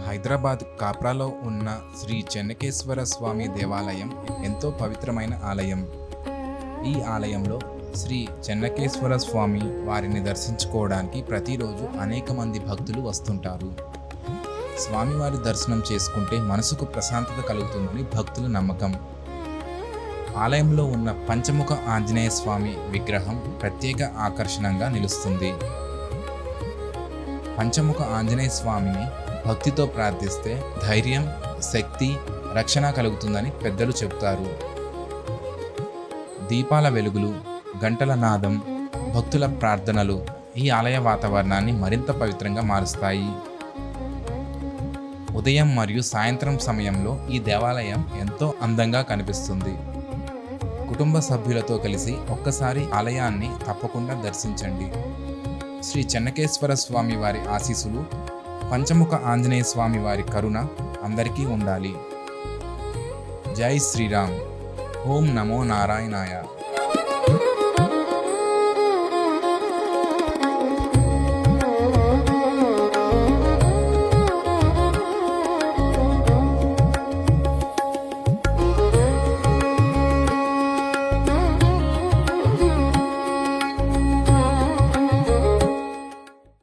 హైదరాబాద్ కాప్రాలో ఉన్న శ్రీ చెన్నకేశ్వర స్వామి దేవాలయం ఎంతో పవిత్రమైన ఆలయం. ఈ ఆలయంలో శ్రీ చెన్నకేశ్వర స్వామి వారిని దర్శించుకోవడానికి ప్రతిరోజు అనేక మంది భక్తులు వస్తుంటారు. స్వామివారి దర్శనం చేసుకుంటే మనసుకు ప్రశాంతత కలుగుతుందని భక్తుల నమ్మకం. ఆలయంలో ఉన్న పంచముఖ ఆంజనేయ స్వామి విగ్రహం ప్రత్యేక ఆకర్షణగా నిలుస్తుంది. పంచముఖ ఆంజనేయ స్వామిని భక్తితో ప్రార్థిస్తే ధైర్యం, శక్తి, రక్షణ కలుగుతుందని పెద్దలు చెబుతారు. దీపాల వెలుగులు, గంటల నాదం, భక్తుల ప్రార్థనలు ఈ ఆలయ వాతావరణాన్ని మరింత పవిత్రంగా మారుస్తాయి. ఉదయం మరియు సాయంత్రం సమయంలో ఈ దేవాలయం ఎంతో అందంగా కనిపిస్తుంది. కుటుంబ సభ్యులతో కలిసి ఒక్కసారి ఆలయాన్ని తప్పకుండా దర్శించండి. శ్రీ చెన్నకేశ్వర స్వామి వారి ఆశీస్సులు, పంచముఖ ఆంజనేయ స్వామి వారి కరుణ అందరికీ ఉండాలి. జై శ్రీరామ్. ఓం నమో నారాయణాయ.